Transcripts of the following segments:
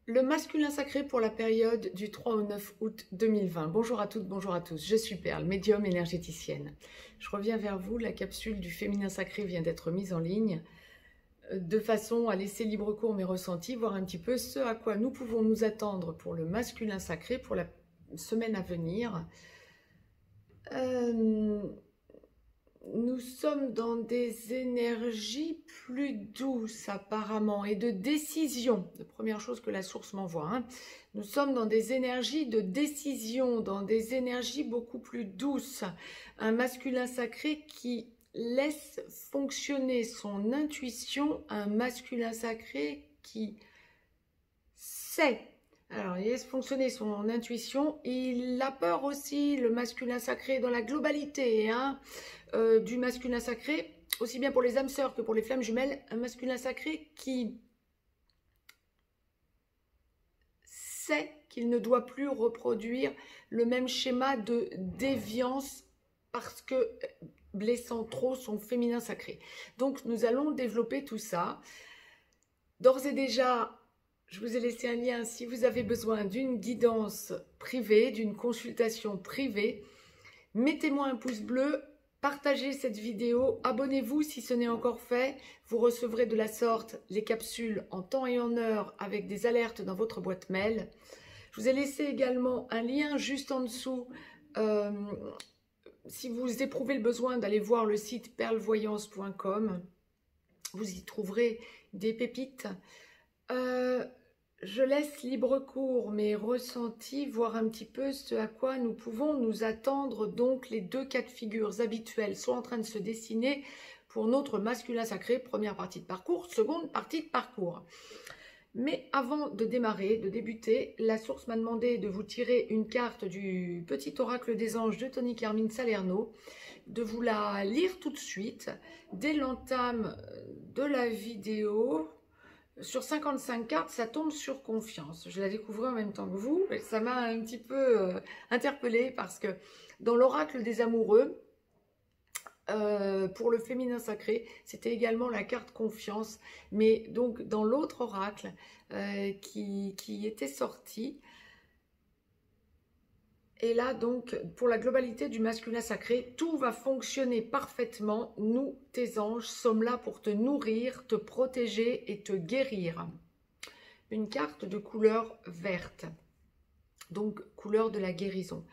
Le masculin sacré pour la période du 3 au 9 août 2020. Bonjour à toutes, bonjour à tous. Je suis Perle, médium énergéticienne. Je reviens vers vous. La capsule du féminin sacré vient d'être mise en ligne de façon à laisser libre cours mes ressentis, voir un petit peu ce à quoi nous pouvons nous attendre pour le masculin sacré pour la semaine à venir. Nous sommes dans des énergies plus douces apparemment et de décision. La première chose que la source m'envoie. Nous sommes dans des énergies de décision, dans des énergies beaucoup plus douces. Un masculin sacré qui laisse fonctionner son intuition, un masculin sacré qui sait. Alors, il laisse fonctionner son intuition. Il a peur aussi, le masculin sacré, dans la globalité du masculin sacré, aussi bien pour les âmes sœurs que pour les flammes jumelles. Un masculin sacré qui sait qu'il ne doit plus reproduire le même schéma de déviance parce que blessant trop son féminin sacré. Donc, nous allons développer tout ça. D'ores et déjà, je vous ai laissé un lien si vous avez besoin d'une guidance privée, d'une consultation privée. Mettez-moi un pouce bleu, partagez cette vidéo, abonnez-vous si ce n'est encore fait. Vous recevrez de la sorte les capsules en temps et en heure avec des alertes dans votre boîte mail. Je vous ai laissé également un lien juste en dessous. Si vous éprouvez le besoin d'aller voir le site perlevoyance.com, vous y trouverez des pépites. Je laisse libre cours mes ressentis, voir un petit peu ce à quoi nous pouvons nous attendre. Donc les deux cas de figure habituels sont en train de se dessiner pour notre masculin sacré, première partie de parcours, seconde partie de parcours. Mais avant de démarrer, de débuter, la source m'a demandé de vous tirer une carte du petit oracle des anges de Tony Carmine Salerno, de vous la lire tout de suite, dès l'entame de la vidéo. Sur 55 cartes, ça tombe sur confiance. Je la découvrais en même temps que vous, et ça m'a un petit peu interpellée parce que dans l'oracle des amoureux, pour le féminin sacré, c'était également la carte confiance. Mais donc dans l'autre oracle qui était sorti, et là, donc, pour la globalité du masculin sacré, tout va fonctionner parfaitement. Nous, tes anges, sommes là pour te nourrir, te protéger et te guérir. Une carte de couleur verte, donc couleur de la guérison.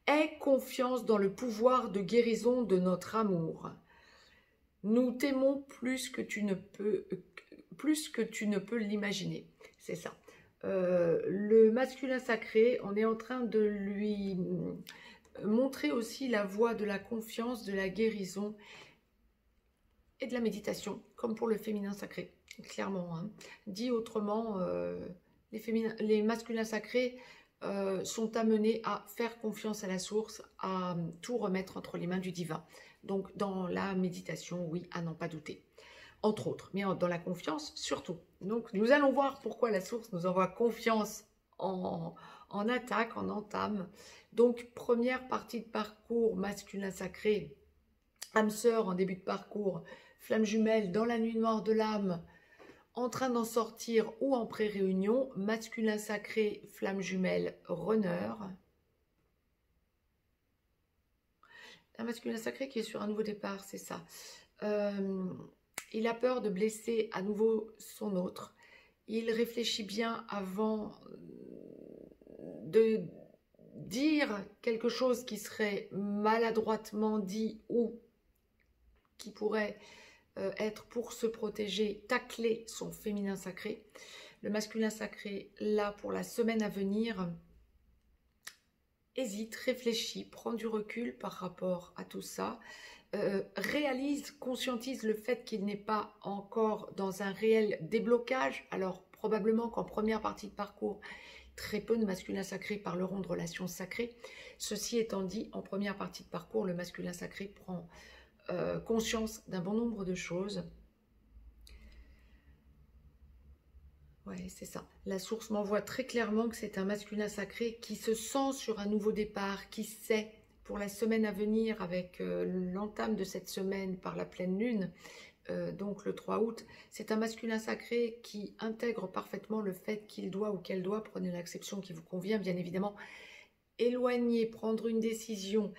Aie confiance dans le pouvoir de guérison de notre amour. Nous t'aimons plus que tu ne peux l'imaginer. C'est ça. Le masculin sacré, on est en train de lui montrer aussi la voie de la confiance, de la guérison et de la méditation, comme pour le féminin sacré, clairement. Dit autrement, les masculins sacrés sont amenés à faire confiance à la source, à tout remettre entre les mains du divin. Donc dans la méditation, oui, à n'en pas douter. Entre autres, mais dans la confiance surtout. Donc nous allons voir pourquoi la source nous envoie confiance en attaque, en entame. Donc première partie de parcours masculin sacré, âme sœur en début de parcours, flamme jumelle dans la nuit noire de l'âme, en train d'en sortir ou en pré-réunion, masculin sacré, flamme jumelle, runner. Un masculin sacré qui est sur un nouveau départ, c'est ça. Il a peur de blesser à nouveau son autre. Il réfléchit bien avant de dire quelque chose qui serait maladroitement dit ou qui pourrait être pour se protéger, tacler son féminin sacré. Le masculin sacré, là, pour la semaine à venir, hésite, réfléchit, prend du recul par rapport à tout ça. Réalise, conscientise le fait qu'il n'est pas encore dans un réel déblocage. Alors probablement qu'en première partie de parcours, très peu de masculins sacrés parleront de relations sacrées. Ceci étant dit, en première partie de parcours, le masculin sacré prend conscience d'un bon nombre de choses. Ouais, c'est ça. La source m'envoie très clairement que c'est un masculin sacré qui se sent sur un nouveau départ, qui sait pour la semaine à venir avec l'entame de cette semaine par la pleine lune, donc le 3 août, c'est un masculin sacré qui intègre parfaitement le fait qu'il doit ou qu'elle doit, prenez l'acception qui vous convient bien évidemment, éloigner, prendre une décision,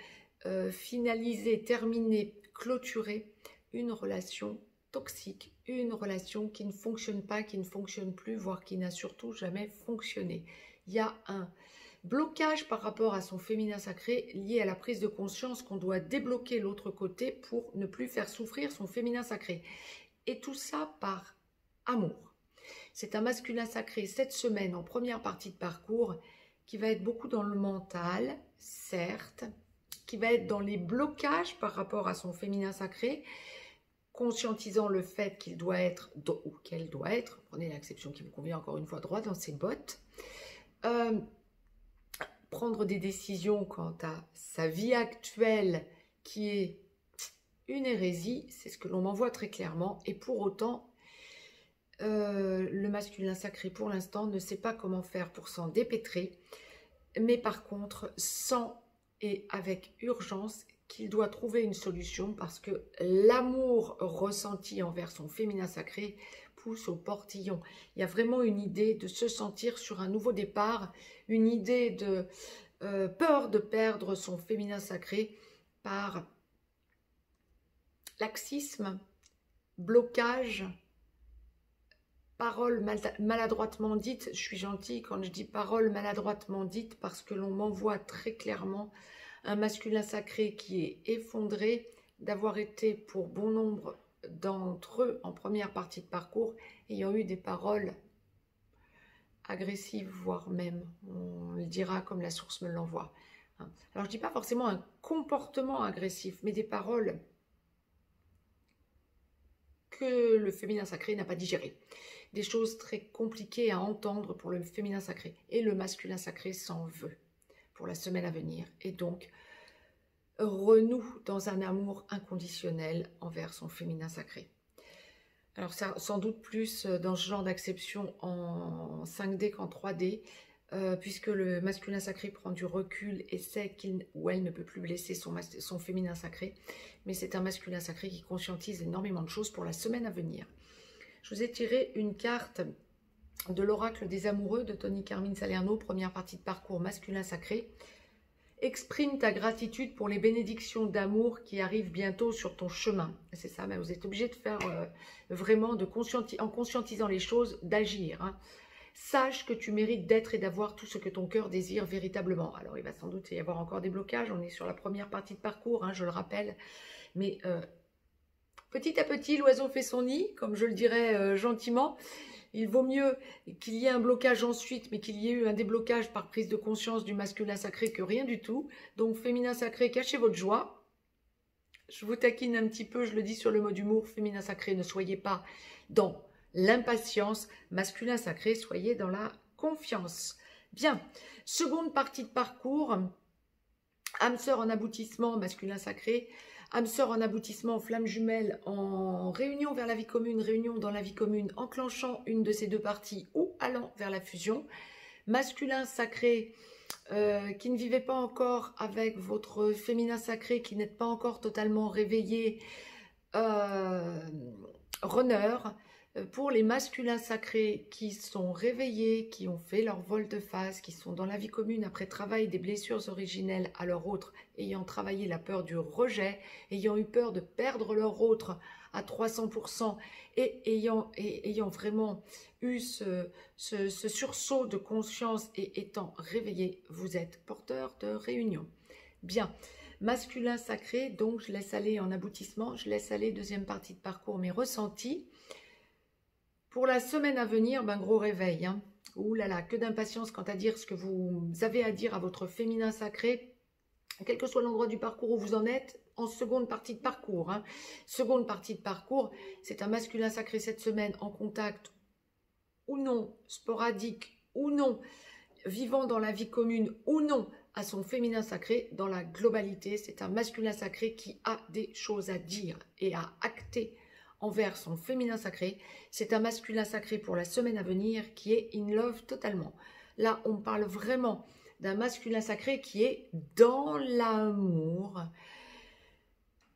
finaliser, terminer, clôturer une relation toxique, une relation qui ne fonctionne pas, qui ne fonctionne plus, voire qui n'a surtout jamais fonctionné. Il y a un blocage par rapport à son féminin sacré lié à la prise de conscience qu'on doit débloquer l'autre côté pour ne plus faire souffrir son féminin sacré. Et tout ça par amour. C'est un masculin sacré cette semaine en première partie de parcours qui va être beaucoup dans le mental, certes, qui va être dans les blocages par rapport à son féminin sacré, conscientisant le fait qu'il doit être ou qu'elle doit être, prenez l'acception qui vous convient encore une fois droit dans ses bottes, prendre des décisions quant à sa vie actuelle qui est une hérésie, c'est ce que l'on m'envoie très clairement, et pour autant, le masculin sacré pour l'instant ne sait pas comment faire pour s'en dépêtrer, mais par contre, sent et avec urgence qu'il doit trouver une solution parce que l'amour ressenti envers son féminin sacré pousse au portillon. Il y a vraiment une idée de se sentir sur un nouveau départ, une idée de peur de perdre son féminin sacré par laxisme, blocage, paroles maladroitement dites. Je suis gentille quand je dis paroles maladroitement dites parce que l'on m'envoie très clairement un masculin sacré qui est effondré d'avoir été pour bon nombre d'entre eux en première partie de parcours ayant eu des paroles agressives, voire même, on le dira comme la source me l'envoie. Alors je ne dis pas forcément un comportement agressif, mais des paroles que le féminin sacré n'a pas digéré. Des choses très compliquées à entendre pour le féminin sacré. Et le masculin sacré s'en veut pour la semaine à venir. Et donc, renoue dans un amour inconditionnel envers son féminin sacré. Alors, ça, sans doute plus dans ce genre d'acception en 5D qu'en 3D, puisque le masculin sacré prend du recul et sait qu'il ou elle ne peut plus blesser son féminin sacré. Mais c'est un masculin sacré qui conscientise énormément de choses pour la semaine à venir. Je vous ai tiré une carte de l'oracle des amoureux de Tony Carmine Salerno, première partie de parcours masculin sacré. Exprime ta gratitude pour les bénédictions d'amour qui arrivent bientôt sur ton chemin. C'est ça, mais vous êtes obligé de faire vraiment, en conscientisant les choses, d'agir. Hein. Sache que tu mérites d'être et d'avoir tout ce que ton cœur désire véritablement. Alors, il va sans doute y avoir encore des blocages. On est sur la première partie de parcours, hein, je le rappelle. Mais petit à petit, l'oiseau fait son nid, comme je le dirais gentiment. Il vaut mieux qu'il y ait un blocage ensuite, mais qu'il y ait eu un déblocage par prise de conscience du masculin sacré que rien du tout. Donc, féminin sacré, cachez votre joie. Je vous taquine un petit peu, je le dis sur le mot d'humour. Féminin sacré, ne soyez pas dans l'impatience. Masculin sacré, soyez dans la confiance. Bien, seconde partie de parcours. Âme sœur en aboutissement, masculin sacré. Âme sœur en aboutissement, flamme jumelle, en réunion vers la vie commune, réunion dans la vie commune, enclenchant une de ces deux parties ou allant vers la fusion. Masculin sacré, qui ne vivait pas encore avec votre féminin sacré, qui n'êtes pas encore totalement réveillé, runner. Pour les masculins sacrés qui sont réveillés, qui ont fait leur volte-face, qui sont dans la vie commune après travail des blessures originelles à leur autre, ayant travaillé la peur du rejet, ayant eu peur de perdre leur autre à 300% et ayant vraiment eu ce sursaut de conscience et étant réveillés, vous êtes porteur de réunion. Bien, masculin sacré, donc je laisse aller en aboutissement, je laisse aller deuxième partie de parcours mes ressentis. Pour la semaine à venir, ben gros réveil. Hein. Ouh là là, que d'impatience quant à dire ce que vous avez à dire à votre féminin sacré, quel que soit l'endroit du parcours où vous en êtes, en seconde partie de parcours. Hein. Seconde partie de parcours, c'est un masculin sacré cette semaine en contact ou non, sporadique ou non, vivant dans la vie commune ou non, à son féminin sacré dans la globalité. C'est un masculin sacré qui a des choses à dire et à acter envers son féminin sacré. C'est un masculin sacré pour la semaine à venir qui est in love totalement. Là, on parle vraiment d'un masculin sacré qui est dans l'amour.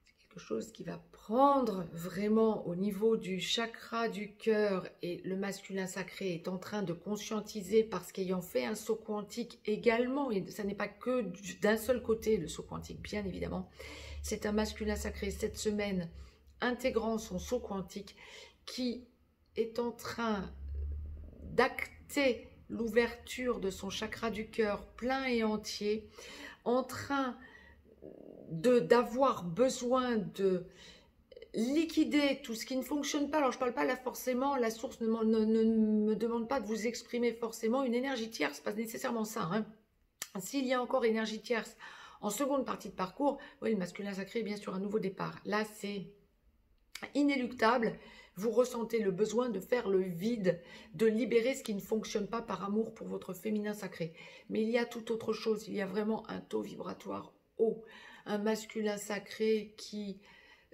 C'est quelque chose qui va prendre vraiment au niveau du chakra du cœur, et le masculin sacré est en train de conscientiser parce qu'ayant fait un saut quantique également, et ça n'est pas que d'un seul côté le saut quantique, bien évidemment, c'est un masculin sacré cette semaine intégrant son saut quantique qui est en train d'acter l'ouverture de son chakra du cœur plein et entier, en train d'avoir besoin de liquider tout ce qui ne fonctionne pas. Alors je ne parle pas là forcément, la source ne me demande pas de vous exprimer forcément une énergie tierce, pas nécessairement ça. Hein. S'il y a encore énergie tierce en seconde partie de parcours, oui, le masculin sacré est bien sûr un nouveau départ. Là c'est inéluctable, vous ressentez le besoin de faire le vide, de libérer ce qui ne fonctionne pas par amour pour votre féminin sacré. Mais il y a tout autre chose, il y a vraiment un taux vibratoire haut, un masculin sacré qui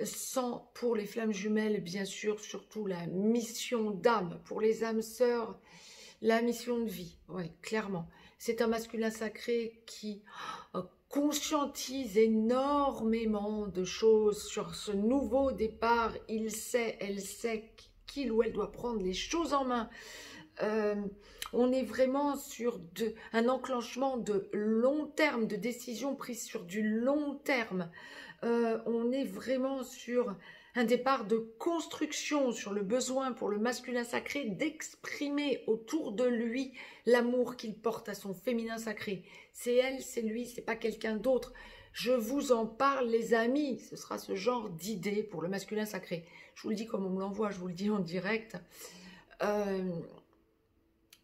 sent pour les flammes jumelles, bien sûr, surtout la mission d'âme, pour les âmes sœurs, la mission de vie, oui, clairement. C'est un masculin sacré qui conscientise énormément de choses sur ce nouveau départ. Il sait, elle sait qu'il ou elle doit prendre les choses en main. On est vraiment sur un enclenchement de long terme, de décisions prises sur du long terme. On est vraiment sur un départ de construction, sur le besoin pour le masculin sacré d'exprimer autour de lui l'amour qu'il porte à son féminin sacré. C'est elle, c'est lui, c'est pas quelqu'un d'autre. Je vous en parle, les amis. Ce sera ce genre d'idée pour le masculin sacré. Je vous le dis comme on me l'envoie, je vous le dis en direct.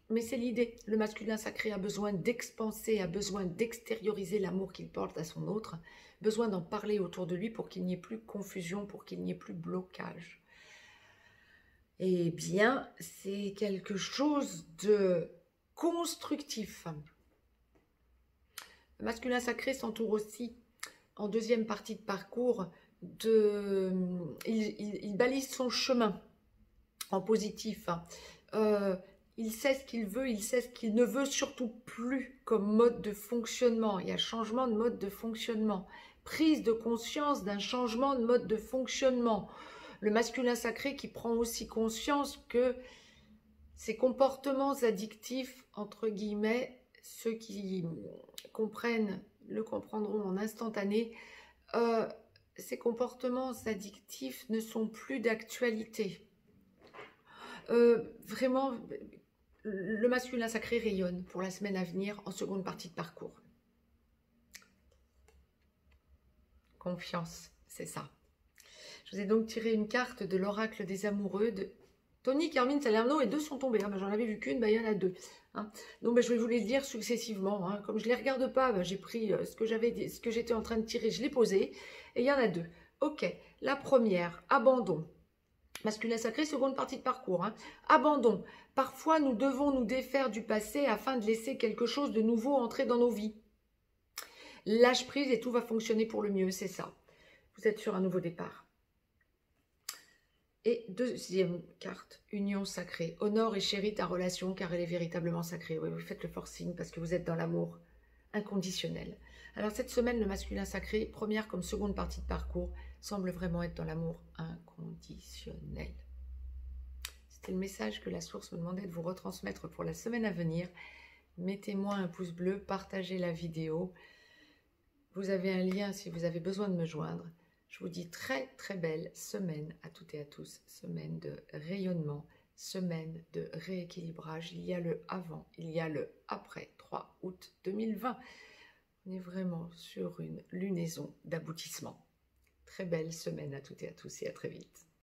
Mais c'est l'idée. Le masculin sacré a besoin d'expanser, a besoin d'extérioriser l'amour qu'il porte à son autre, besoin d'en parler autour de lui pour qu'il n'y ait plus confusion, pour qu'il n'y ait plus blocage. Eh bien, c'est quelque chose de constructif. Le masculin sacré s'entoure aussi, en deuxième partie de parcours, il balise son chemin en positif. Il sait ce qu'il veut, il sait ce qu'il ne veut surtout plus comme mode de fonctionnement. Il y a changement de mode de fonctionnement, prise de conscience d'un changement de mode de fonctionnement. Le masculin sacré qui prend aussi conscience que ces comportements addictifs, entre guillemets, ceux qui comprennent le comprendront en instantané, ces comportements addictifs ne sont plus d'actualité. Vraiment, le masculin sacré rayonne pour la semaine à venir en seconde partie de parcours. Confiance, c'est ça. Je vous ai donc tiré une carte de l'oracle des amoureux de Tony, Carmine, Salerno, et deux sont tombés. J'en avais vu qu'une, il y en a deux. Donc je vais vous les dire successivement. Comme je ne les regarde pas, j'ai pris ce que j'étais en train de tirer, je l'ai posé. Et il y en a deux. Ok, la première, abandon. Masculin sacré, seconde partie de parcours. Abandon. Parfois, nous devons nous défaire du passé afin de laisser quelque chose de nouveau entrer dans nos vies. Lâche prise et tout va fonctionner pour le mieux, c'est ça. Vous êtes sur un nouveau départ. Et deuxième carte, union sacrée. Honore et chéris ta relation car elle est véritablement sacrée. Oui, vous faites le forcing parce que vous êtes dans l'amour inconditionnel. Alors cette semaine, le masculin sacré, première comme seconde partie de parcours, semble vraiment être dans l'amour inconditionnel. C'était le message que la source me demandait de vous retransmettre pour la semaine à venir. Mettez-moi un pouce bleu, partagez la vidéo. Vous avez un lien si vous avez besoin de me joindre. Je vous dis très très belle semaine à toutes et à tous. Semaine de rayonnement, semaine de rééquilibrage. Il y a le avant, il y a le après, 3 août 2020. On est vraiment sur une lunaison d'aboutissement. Très belle semaine à toutes et à tous et à très vite.